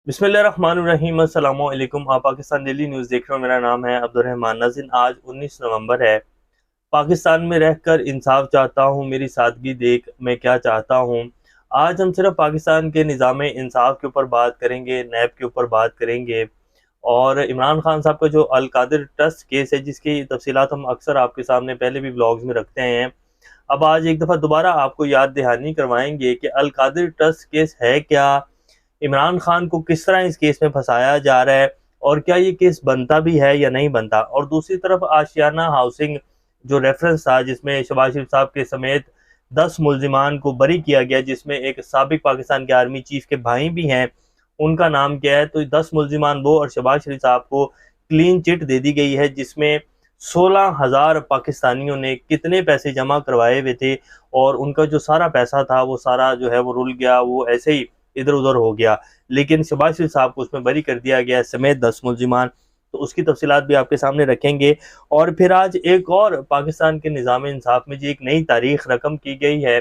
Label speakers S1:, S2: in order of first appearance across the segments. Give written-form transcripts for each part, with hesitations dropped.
S1: बिस्मिल्लाहिर्रहमानिर्रहीम अस्सलाम वालेकुम। आप पाकिस्तान डेली न्यूज़ देख रहे हो। मेरा नाम है अब्दुर्रहमान नाज़रीन। आज 19 नवंबर है। पाकिस्तान में रहकर इंसाफ चाहता हूँ, मेरी सादगी देख मैं क्या चाहता हूँ। आज हम सिर्फ पाकिस्तान के निज़ाम इंसाफ के ऊपर बात करेंगे, नैब के ऊपर बात करेंगे और इमरान खान साहब का जो अल कादिर ट्रस्ट केस है, जिसकी तफसीलात हम अक्सर आपके सामने पहले भी ब्लॉग्स में रखते हैं। अब आज एक दफ़ा दोबारा आपको याद दहानी करवाएंगे कि अल कादिर ट्रस्ट केस है क्या, इमरान खान को किस तरह इस केस में फंसाया जा रहा है और क्या ये केस बनता भी है या नहीं बनता। और दूसरी तरफ आशियाना हाउसिंग जो रेफरेंस था, जिसमें शहबाज शरीफ साहब के समेत 10 मुल्जिमान को बरी किया गया, जिसमें एक साबिक पाकिस्तान के आर्मी चीफ के भाई भी हैं, उनका नाम क्या है। तो 10 मुल्जिमान वो और शहबाज शरीफ साहब को क्लीन चिट दे दी गई है, जिसमें 16,000 पाकिस्तानियों ने कितने पैसे जमा करवाए हुए थे और उनका जो सारा पैसा था वो सारा जो है वो रुल गया, वो ऐसे ही इधर उधर हो गया। लेकिन शहबाज शरीफ साहब को उसमें बरी कर दिया गया समेत 10 मुल्जिमान। तो उसकी तफसीलात भी आपके सामने रखेंगे। और फिर आज एक और पाकिस्तान के निज़ाम इंसाफ में जी एक नई तारीख रकम की गई है।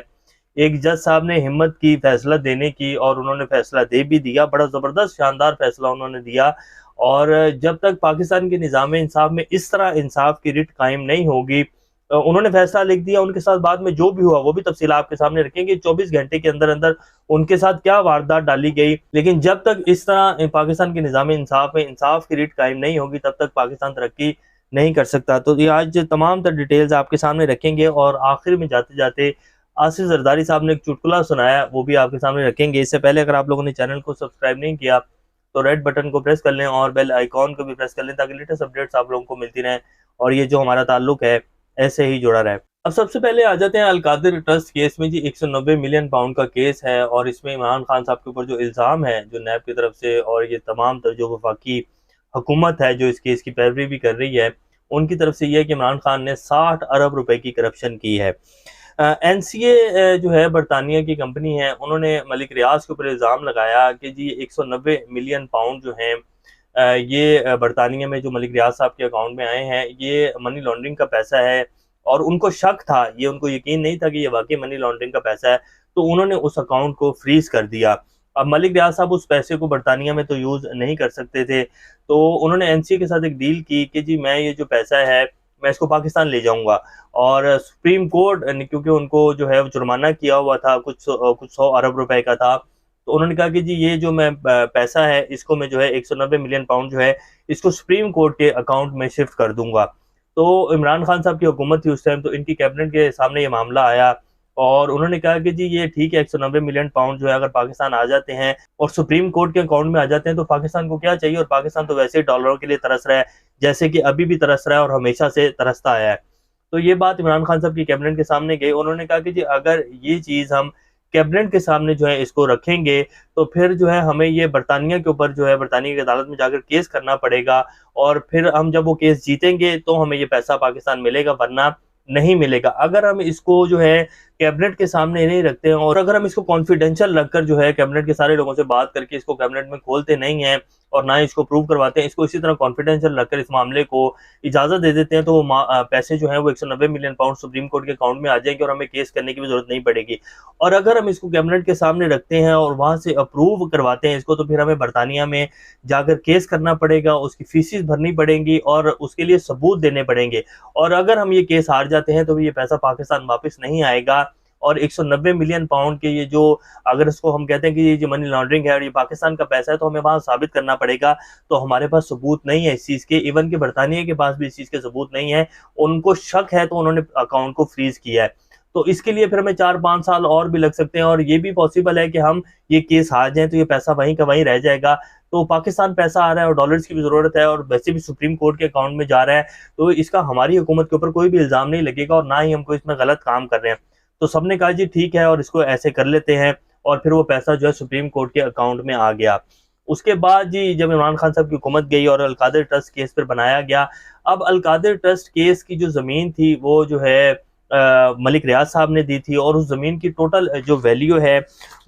S1: एक जज साहब ने हिम्मत की फैसला देने की और उन्होंने फैसला दे भी दिया। बड़ा ज़बरदस्त शानदार फैसला उन्होंने दिया। और जब तक पाकिस्तान के निज़ाम इंसाफ में इस तरह इंसाफ की रिट कायम नहीं होगी, उन्होंने फैसला लिख दिया। उनके साथ बाद में जो भी हुआ वो भी तफसील आपके सामने रखेंगे। 24 घंटे के अंदर अंदर उनके साथ क्या वारदात डाली गई। लेकिन जब तक इस तरह पाकिस्तान के निज़ाम इंसाफ में इंसाफ की रिट कायम नहीं होगी, तब तक पाकिस्तान तरक्की नहीं कर सकता। तो ये आज तमाम तर डिटेल्स आपके सामने रखेंगे और आखिर में जाते जाते आसिफ जरदारी साहब ने एक चुटकुला सुनाया, वो भी आपके सामने रखेंगे। इससे पहले अगर आप लोगों ने चैनल को सब्सक्राइब नहीं किया तो रेड बटन को प्रेस कर लें और बेल आइकॉन को भी प्रेस कर लें, ताकि लेटेस्ट अपडेट्स आप लोगों को मिलती रहें और ये जो हमारा ताल्लुक है ऐसे ही जुड़ा रहे। अब सबसे पहले आ जाते हैं अल कादिर ट्रस्ट केस में। जी 190 मिलियन पाउंड का केस है और इसमें इमरान खान साहब के ऊपर जो इल्ज़ाम है, जो नैब की तरफ से और ये तमाम जो वफाकी हुकूमत है जो इस केस की पैरवी भी कर रही है, उनकी तरफ से यह है कि इमरान खान ने 60 अरब रुपए की करप्शन की है। NCA जो है बरतानिया की कंपनी है, उन्होंने मलिक रियाज के ऊपर इल्ज़ाम लगाया कि जी 190 मिलियन पाउंड जो हैं ये बरतानिया में जो मलिक रियाज साहब के अकाउंट में आए हैं, ये मनी लॉन्ड्रिंग का पैसा है। और उनको शक था, ये उनको यकीन नहीं था कि ये वाकई मनी लॉन्ड्रिंग का पैसा है, तो उन्होंने उस अकाउंट को फ्रीज कर दिया। अब मलिक रियाज साहब उस पैसे को बरतानिया में तो यूज़ नहीं कर सकते थे, तो उन्होंने NCA के साथ एक डील की कि जी मैं ये जो पैसा है मैं इसको पाकिस्तान ले जाऊंगा। और सुप्रीम कोर्ट क्योंकि उनको जो है जुर्माना किया हुआ था, कुछ 100 अरब रुपए का था, तो उन्होंने कहा कि जी ये जो मैं पैसा है इसको मैं जो है 190 मिलियन पाउंड जो है इसको सुप्रीम कोर्ट के अकाउंट में शिफ्ट कर दूंगा। तो इमरान खान साहब की हुकूमत थी उस टाइम, तो इनकी कैबिनेट के सामने ये मामला आया और उन्होंने कहा कि जी ये ठीक है, 190 मिलियन पाउंड जो है अगर पाकिस्तान आ जाते हैं और सुप्रीम कोर्ट के अकाउंट में आ जाते हैं तो पाकिस्तान को क्या चाहिए। और पाकिस्तान तो वैसे ही डॉलरों के लिए तरस रहा है, जैसे कि अभी भी तरस रहा है और हमेशा से तरसता आया है। तो ये बात इमरान खान साहब की कैबिनेट के सामने गई। उन्होंने कहा कि जी अगर ये चीज़ हम कैबिनेट के सामने जो है इसको रखेंगे, तो फिर जो है हमें ये बरतानिया के ऊपर जो है बरतानिया की अदालत में जाकर केस करना पड़ेगा और फिर हम जब वो केस जीतेंगे तो हमें ये पैसा पाकिस्तान मिलेगा, वरना नहीं मिलेगा। अगर हम इसको जो है कैबिनेट के सामने नहीं रखते हैं और अगर हम इसको कॉन्फिडेंशियल रखकर जो है कैबिनेट के सारे लोगों से बात करके इसको कैबिनेट में खोलते नहीं हैं और ना इसको प्रूव करवाते हैं, इसको इसी तरह कॉन्फिडेंशियल रखकर इस मामले को इजाज़त दे देते हैं, तो वो पैसे जो है वो 190 मिलियन पाउंड सुप्रीम कोर्ट के अकाउंट में आ जाएंगे और हमें केस करने की भी जरूरत नहीं पड़ेगी। और अगर हम इसको कैबिनेट के सामने रखते हैं और वहां से अप्रूव करवाते हैं इसको, तो फिर हमें बरतानिया में जाकर केस करना पड़ेगा, उसकी फीसिस भरनी पड़ेंगी और उसके लिए सबूत देने पड़ेंगे। और अगर हम ये केस हार जाते हैं तो ये पैसा पाकिस्तान वापस नहीं आएगा। और 190 मिलियन पाउंड के ये जो, अगर इसको हम कहते हैं कि ये जो मनी लॉन्ड्रिंग है और ये पाकिस्तान का पैसा है, तो हमें वहां साबित करना पड़ेगा। तो हमारे पास सबूत नहीं है इस चीज़ के, इवन कि बरतानिया के पास भी इस चीज़ के सबूत नहीं है। उनको शक है तो उन्होंने अकाउंट को फ्रीज किया है। तो इसके लिए फिर हमें 4-5 साल और भी लग सकते हैं और ये भी पॉसिबल है कि हम ये केस हार जाएं तो ये पैसा वहीं का वहीं रह जाएगा। तो पाकिस्तान पैसा आ रहा है और डॉलर्स की भी ज़रूरत है और वैसे भी सुप्रीम कोर्ट के अकाउंट में जा रहा है, तो इसका हमारी हुकूमत के ऊपर कोई भी इल्ज़ाम नहीं लगेगा और ना ही हमको इसमें गलत काम कर रहे हैं। तो सबने कहा जी ठीक है और इसको ऐसे कर लेते हैं और फिर वो पैसा जो है सुप्रीम कोर्ट के अकाउंट में आ गया। उसके बाद जी जब इमरान खान साहब की हुकूमत गई और अल कादिर ट्रस्ट केस पर बनाया गया। अब अल कादिर ट्रस्ट केस की जो ज़मीन थी वो जो है मलिक रियाज साहब ने दी थी और उस ज़मीन की टोटल जो वैल्यू है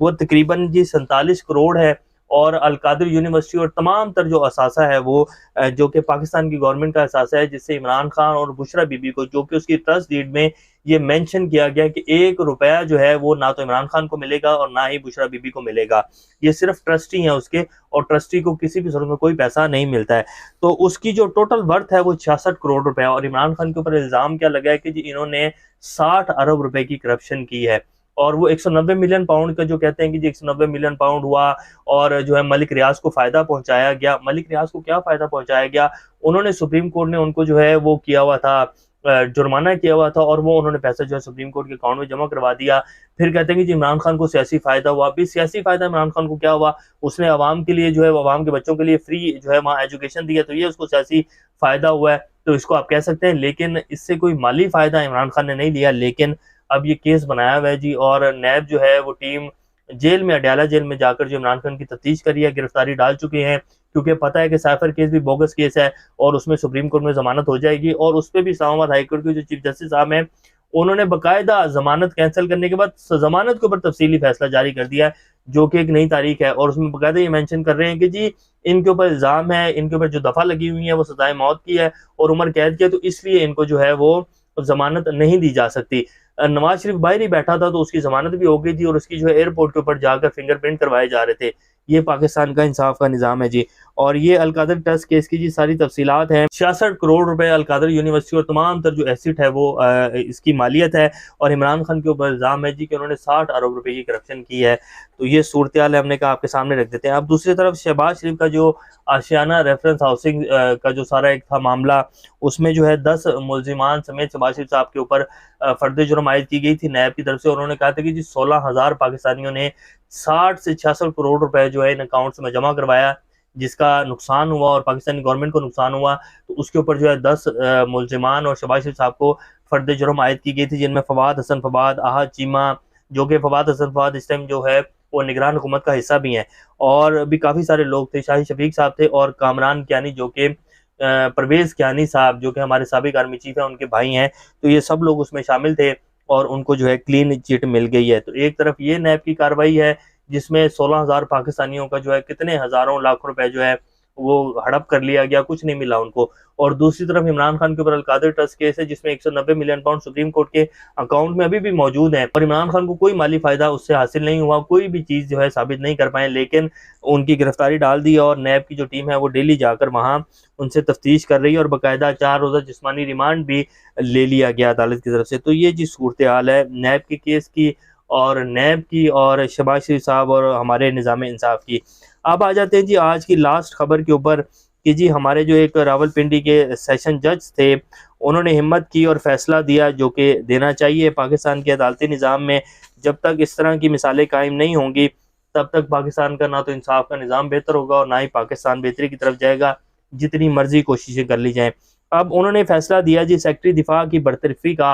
S1: वो तकरीबन जी 47 करोड़ है। और अल-कादिर यूनिवर्सिटी और तमाम तर जो असासा है वो जो कि पाकिस्तान की गवर्नमेंट का असासा है, जिससे इमरान खान और बुशरा बीबी को, जो कि उसकी ट्रस्ट डीड में ये मेंशन किया गया कि 1 रुपया जो है वो ना तो इमरान खान को मिलेगा और ना ही बुशरा बीबी को मिलेगा। ये सिर्फ ट्रस्टी हैं उसके, और ट्रस्टी को किसी भी सूरत में कोई पैसा नहीं मिलता है। तो उसकी जो टोटल वर्थ है वो 66 करोड़ रुपए है। और इमरान खान के ऊपर इल्ज़ाम क्या लगा है कि जी इन्होंने 60 अरब रुपए की करप्शन की है। और वो 190 मिलियन पाउंड का जो कहते हैं कि जी 190 मिलियन पाउंड हुआ और जो है मलिक रियाज को फ़ायदा पहुँचाया गया। मलिक रियाज को क्या फ़ायदा पहुँचाया गया? उन्होंने, सुप्रीम कोर्ट ने उनको जो है वो किया हुआ था, जुर्माना किया हुआ था, और वो उन्होंने पैसा जो है सुप्रीम कोर्ट के अकाउंट में जमा करवा दिया। फिर कहते हैं कि जी इमरान खान को सियासी फ़ायदा हुआ। अभी सियासी फ़ायदा इमरान खान को क्या हुआ? उसने अवाम के लिए जो है, अवाम के बच्चों के लिए फ्री जो है वहाँ एजुकेशन दिया, तो ये उसको सियासी फ़ायदा हुआ है, तो इसको आप कह सकते हैं। लेकिन इससे कोई माली फ़ायदा इमरान खान ने नहीं लिया। लेकिन अब ये केस बनाया हुआ है जी, और नैब जो है वो टीम जेल में, अडयाला जेल में जाकर जो इमरान खान की तफ्तीश कर रही है, गिरफ्तारी डाल चुके हैं, क्योंकि पता है कि साइफर केस भी बोगस केस है और उसमें सुप्रीम कोर्ट में जमानत हो जाएगी। और उस पर भी इस्लामाबाद हाई कोर्ट के जो चीफ जस्टिस साहब हैं, उन्होंने बाकायदा जमानत कैंसिल करने के बाद जमानत के ऊपर तफसीली फैसला जारी कर दिया है, जो कि एक नई तारीख है। और उसमें बाकायदा ये मेंशन कर रहे हैं कि जी इनके ऊपर इल्ज़ाम है, इनके ऊपर जो दफ़ा लगी हुई है वो सजाए मौत की है और उम्र कैद की है, तो इसलिए इनको जो है वो जमानत नहीं दी जा सकती। नवाज शरीफ बाहर ही बैठा था तो उसकी जमानत भी हो गई थी, और उसकी जो है एयरपोर्ट के ऊपर जाकर फिंगरप्रिंट करवाए जा रहे थे। ये पाकिस्तान का इंसाफ का निज़ाम है जी। और ये अल-कादिर ट्रस्ट केस की जी सारी तफसीलात हैं। 66 करोड़ रुपए अल-कादिर यूनिवर्सिटी और तमाम तर जो एसेट है वो इसकी मालियत है। और इमरान खान के ऊपर इल्ज़ाम है जी कि उन्होंने 60 अरब रुपए की करप्शन की है। तो ये सूरत-ए-हाल है, हमने कहा आपके सामने रख देते हैं। अब दूसरी तरफ शहबाज शरीफ का जो आशियाना रेफरेंस हाउसिंग का जो सारा एक था मामला, उसमें जो है 10 मुल्ज़िमान समेत शहबाज शरीफ साहब के ऊपर फर्द जुर्म आयद की गई थी नैब की तरफ से। उन्होंने कहा था कि जी 16,000 पाकिस्तानियों ने 60 से 66 करोड़ रुपए जो है इन अकाउंट्स में जमा करवाया, जिसका नुकसान हुआ और पाकिस्तानी गवर्नमेंट को नुकसान हुआ। तो उसके ऊपर जो है 10 मुल्ज़िमान और शहबाज शरीफ साहब को फर्द जुर्म आयद की गई थी, जिनमें फवाद हसन फवाद, आहद चीमा, जो कि फवाद हसन फवाद इस टाइम जो है वो निगरान हुकूमत का हिस्सा भी हैं, और भी काफ़ी सारे लोग थे। शाहिद शफीक साहब थे और कामरान कियानी, जो कि परवेज़ कियानी साहब, जो कि हमारे साबिक आर्मी चीफ हैं, उनके भाई हैं। तो ये सब लोग उसमें शामिल थे और उनको जो है क्लीन चिट मिल गई है। तो एक तरफ ये नैब की कार्रवाई है, जिसमें 16,000 पाकिस्तानियों का जो है कितने हज़ारों लाख रुपए जो है वो हड़प कर लिया गया, कुछ नहीं मिला उनको। और दूसरी तरफ इमरान खान के ऊपर अल-कादिर ट्रस्ट केस है, जिसमें 190 मिलियन पाउंड सुप्रीम कोर्ट के अकाउंट में अभी भी मौजूद हैं, और इमरान खान को कोई माली फ़ायदा उससे हासिल नहीं हुआ, कोई भी चीज़ जो है साबित नहीं कर पाए। लेकिन उनकी गिरफ्तारी डाल दी, और नैब की जो टीम है वो डेली जाकर वहाँ उनसे तफ्तीश कर रही है, और बाकायदा 4 रोज़ा जिस्मानी रिमांड भी ले लिया गया अदालत की तरफ से। तो ये जी सूरत-ए-हाल है नैब के केस की, और नैब की, और शहबाज शरीफ साहब और हमारे निज़ाम इंसाफ की। अब आ जाते हैं जी आज की लास्ट खबर के ऊपर कि जी हमारे जो एक रावलपिंडी के सेशन जज थे, उन्होंने हिम्मत की और फैसला दिया, जो कि देना चाहिए पाकिस्तान के अदालती निज़ाम में। जब तक इस तरह की मिसालें कायम नहीं होंगी, तब तक पाकिस्तान का ना तो इंसाफ का निज़ाम बेहतर होगा और ना ही पाकिस्तान बेहतरी की तरफ जाएगा, जितनी मर्जी कोशिशें कर ली जाएँ। अब उन्होंने फैसला दिया जी, सेक्रेटरी दिफा की बरतरफी का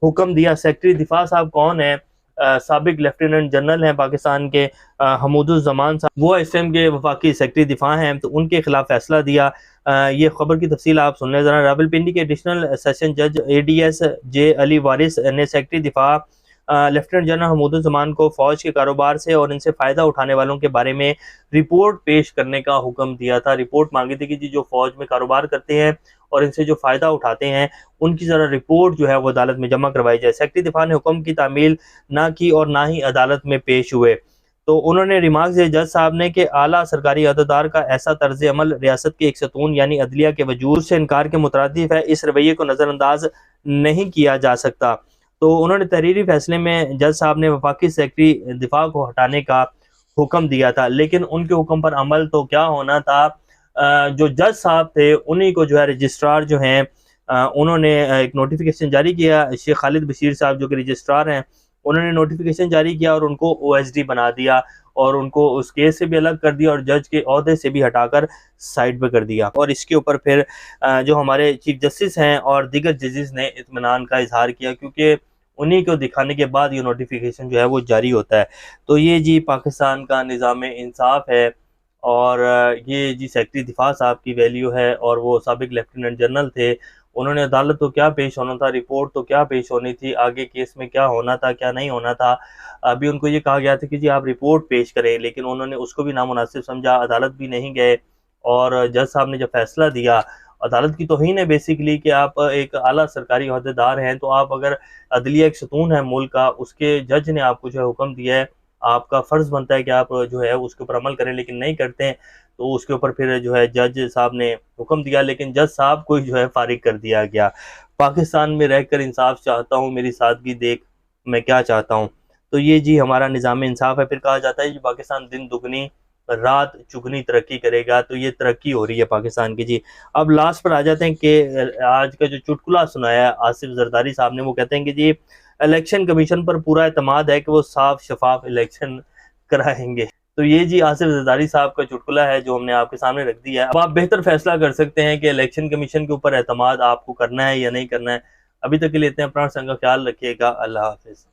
S1: हुक्म दिया। सेक्रेटरी दिफा साहब कौन है? साबिक लेफ्टिनेंट जनरल हैं पाकिस्तान के, हमूदुज़्ज़मान साहब, वो इस टाइम के वफाकी सेक्रेटरी दिफा हैं। तो उनके खिलाफ फैसला दिया। ये खबर की तफसील आप सुन लें ज़रा। रावलपिंडी के एडिशनल सेशन जज ADS J अली वारिस ने सेक्रेटरी दिफा लेफ्टिनेंट जनरल हमूदुज़्ज़मान को फ़ौज के कारोबार से और इनसे फ़ायदा उठाने वालों के बारे में रिपोर्ट पेश करने का हुक्म दिया था। रिपोर्ट मांगी थी कि जी जो फ़ौज में कारोबार करते हैं और इनसे जो फ़ायदा उठाते हैं, उनकी ज़रा रिपोर्ट जो है वो अदालत में जमा करवाई जाए। सेक्रेटरी दिफा ने हुक्म की तामील ना की और ना ही अदालत में पेश हुए। तो उन्होंने रिमार्क दिए जज साहब ने कि आला सरकारी अहदेदार का ऐसा तर्ज अमल रियासत के एक सतून यानी अदलिया के वजूद से इनकार के मुतरादिफ है। इस रवैये को नज़रअंदाज नहीं किया जा सकता। तो उन्होंने तहरीरी फैसले में जज साहब ने वफाकी सेक्रेटरी दिफा को हटाने का हुक्म दिया था, लेकिन उनके हुक्म पर अमल तो क्या होना था। जो जज साहब थे उन्हीं को जो है रजिस्ट्रार जो हैं, उन्होंने एक नोटिफिकेशन जारी किया। शेख खालिद बशीर साहब जो कि रजिस्ट्रार हैं, उन्होंने नोटिफिकेशन जारी किया और उनको OSD बना दिया, और उनको उस केस से भी अलग कर दिया और जज के ओहदे से भी हटाकर साइड पे कर दिया। और इसके ऊपर फिर जो हमारे चीफ जस्टिस हैं और दीगर जजेस ने इत्मीनान का इजहार किया, क्योंकि उन्हीं को दिखाने के बाद ये नोटिफिकेशन जो है वो जारी होता है। तो ये जी पाकिस्तान का निज़ाम इंसाफ है, और ये जी सेक्रेटरी दिफा साहब की वैल्यू है, और वो साबिक लेफ्टिनेंट जनरल थे। उन्होंने अदालत को क्या पेश होना था, रिपोर्ट तो क्या पेश होनी थी, आगे केस में क्या होना था क्या नहीं होना था। अभी उनको ये कहा गया था कि जी आप रिपोर्ट पेश करें, लेकिन उन्होंने उसको भी नामुनासिब समझा, अदालत भी नहीं गए। और जज साहब ने जब फैसला दिया, अदालत की तौहीन है बेसिकली कि आप एक आला सरकारी अहदेदार हैं, तो आप अगर अदलिया एक सतून है मुल्क का, उसके जज ने आपको जो है हुक्म दिया है, आपका फ़र्ज़ बनता है कि आप जो है उसके ऊपर अमल करें, लेकिन नहीं करते हैं, तो उसके ऊपर फिर जो है जज साहब ने हुक्म दिया, लेकिन जज साहब को जो है फारिग कर दिया गया। पाकिस्तान में रहकर इंसाफ चाहता हूँ, मेरी सादगी देख मैं क्या चाहता हूँ। तो ये जी हमारा निज़ाम इंसाफ है। फिर कहा जाता है कि पाकिस्तान दिन दुगनी रात चुगनी तरक्की करेगा, तो ये तरक्की हो रही है पाकिस्तान की जी। अब लास्ट पर आ जाते हैं कि आज का जो चुटकुला सुनाया आसिफ जरदारी साहब ने, वो कहते हैं कि जी इलेक्शन कमीशन पर पूरा एतमाद है कि वो साफ शफाफ इलेक्शन कराएंगे। तो ये जी आसिफ जरदारी साहब का चुटकुला है जो हमने आपके सामने रख दिया है। अब आप बेहतर फैसला कर सकते हैं कि इलेक्शन कमीशन के ऊपर एतमाद आपको करना है या नहीं करना है। अभी तक के लिए इतने, अपना संग का ख्याल रखिएगा। अल्लाह हाफिज़।